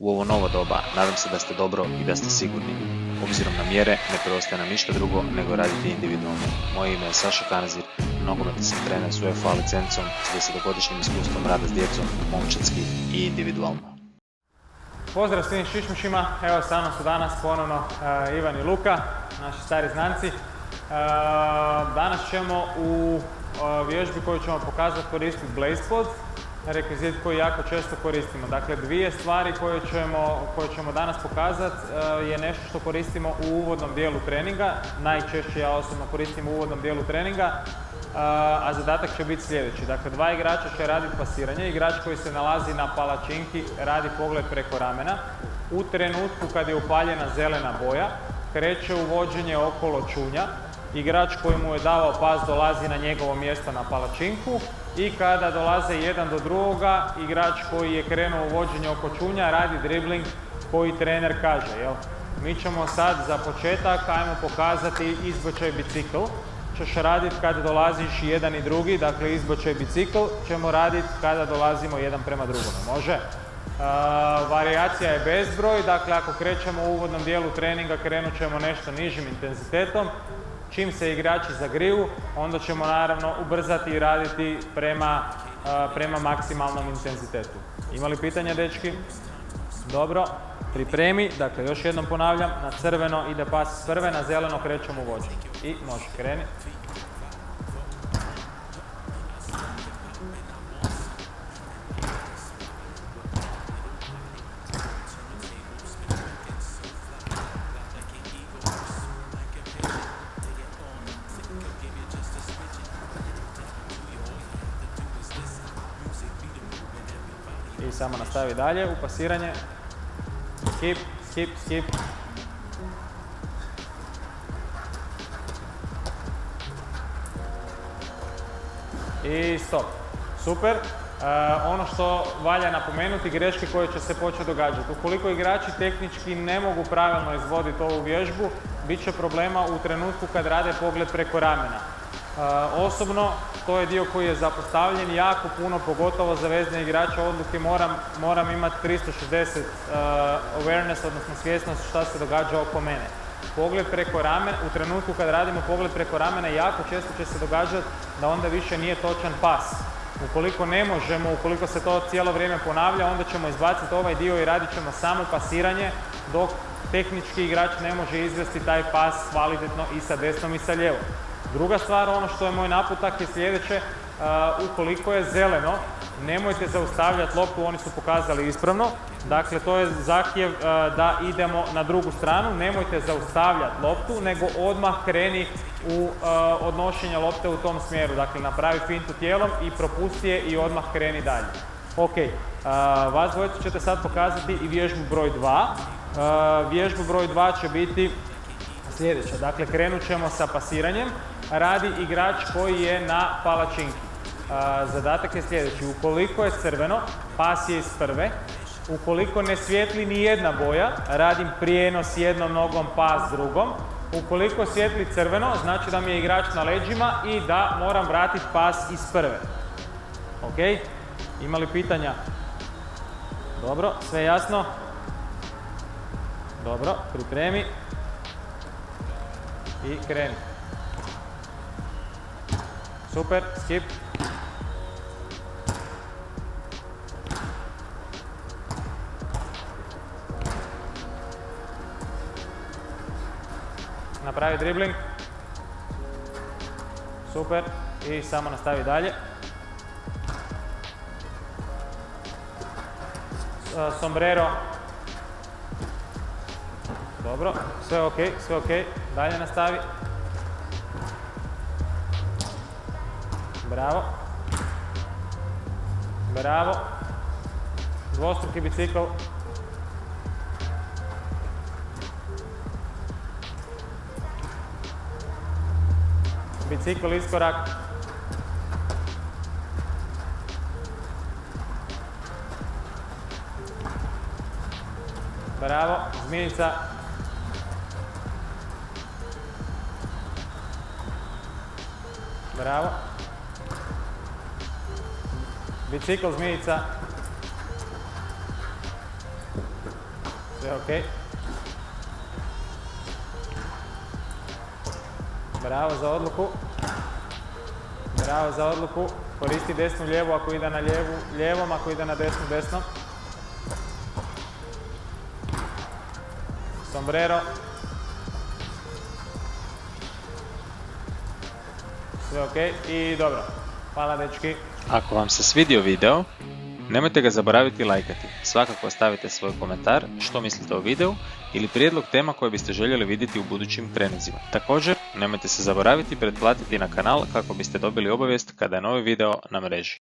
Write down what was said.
U ovo novo doba nadam se da ste dobro i da ste sigurni. Obzirom na mjere, ne preostaje nam ništa drugo nego raditi individualno. Moje ime je Saša Kanazir, nogometni sam trener s UEFA licencom s 10-godišnjim iskustvom rada s djecom, momčadski i individualno. Pozdrav svim šišmišima, evo sa mnom su danas ponovno Ivan i Luka, naši stari znanci. Danas ćemo u vježbi koju ćemo pokazati koristiti BlazePod, rekvizit koji jako često koristimo. Dakle, dvije stvari koje ćemo danas pokazati je nešto što koristimo u uvodnom dijelu treninga. Najčešće ja osobno koristim u uvodnom dijelu treninga, a zadatak će biti sljedeći. Dakle, dva igrača će raditi pasiranje. Igrač koji se nalazi na palačinki radi pogled preko ramena. U trenutku kad je upaljena zelena boja, kreće uvođenje okolo čunja. Igrač koji mu je davao pas dolazi na njegovo mjesto na palačinku i kada dolaze jedan do drugoga, igrač koji je krenuo u vođenje oko čunja radi dribling koji trener kaže. Jel? Mi ćemo sad za početak, ajmo pokazati izbočaj bicikl. Ćeš raditi kada dolaziš jedan i drugi, dakle izbočaj bicikl ćemo raditi kada dolazimo jedan prema drugome. Može? Varijacija je bezbroj, dakle ako krećemo u uvodnom dijelu treninga krenut ćemo nešto nižim intenzitetom. Čim se igrači zagriju, onda ćemo naravno ubrzati i raditi prema maksimalnom intenzitetu. Ima li pitanja, dečki? Dobro, pripremi, dakle još jednom ponavljam, na crveno ide pas s prve, na zeleno krećemo u vođenje. I može, kreni. I samo nastavi dalje u pasiranje. Skip, skip, skip. I stop. Super. Ono što valja napomenuti, greške koje će se početi događati. Ukoliko igrači tehnički ne mogu pravilno izvoditi ovu vježbu, bit će problema u trenutku kad rade pogled preko ramena. Osobno, to je dio koji je zapostavljen jako puno, pogotovo za vezne igrače odluke, moram imati 360 awareness, odnosno svjesnost šta se događa oko mene. Pogled preko ramena, u trenutku kad radimo pogled preko ramena, jako često će se događati da onda više nije točan pas. Ukoliko ne možemo, ukoliko se to cijelo vrijeme ponavlja, onda ćemo izbaciti ovaj dio i radit ćemo samo pasiranje, dok tehnički igrač ne može izvesti taj pas kvalitetno i sa desnom i sa lijevom. Druga stvar, ono što je moj naputak je sljedeće, ukoliko je zeleno, nemojte zaustavljati loptu, oni su pokazali ispravno. Dakle, to je zahtjev da idemo na drugu stranu, nemojte zaustavljati loptu, nego odmah kreni u odnošenje lopte u tom smjeru. Dakle, napravi fintu tijelom i propusti je i odmah kreni dalje. Ok, vas dvojica ćete sad pokazati i vježbu broj 2. Vježbu broj 2 će biti sljedeća. Dakle, krenut ćemo sa pasiranjem. Radi igrač koji je na palačinki. Zadatak je sljedeći. Ukoliko je crveno, pas je iz prve. Ukoliko ne svijetli ni jedna boja, radim prijenos jednom nogom, pas drugom. Ukoliko svijetli crveno, znači da mi je igrač na leđima i da moram vratiti pas iz prve. Ok? Ima li pitanja? Dobro, sve jasno? Dobro, pripremi. I kreni. Super, skip. Napravi dribling. Super. I samo nastavi dalje. Sombrero. Dobro, sve ok, sve ok. Dalje nastavi. Bravo. Bravo. Dvostruki bicikl. Bicikl iskorak. Bravo. Zmijica. Bravo. Bicikl zmijica. Sve ok. Bravo za odluku. Bravo za odluku. Koristi desnu lijevu ako ide na lijevu, lijevom ako ide na desnu, desnom. Sombrero. Sve ok i dobro. Hvala dečki. Ako vam se svidio video, nemojte ga zaboraviti lajkati. Svakako ostavite svoj komentar što mislite o videu ili prijedlog tema koje biste željeli vidjeti u budućim treninzima. Također, nemojte se zaboraviti pretplatiti na kanal kako biste dobili obavijest kada je novi video na mreži.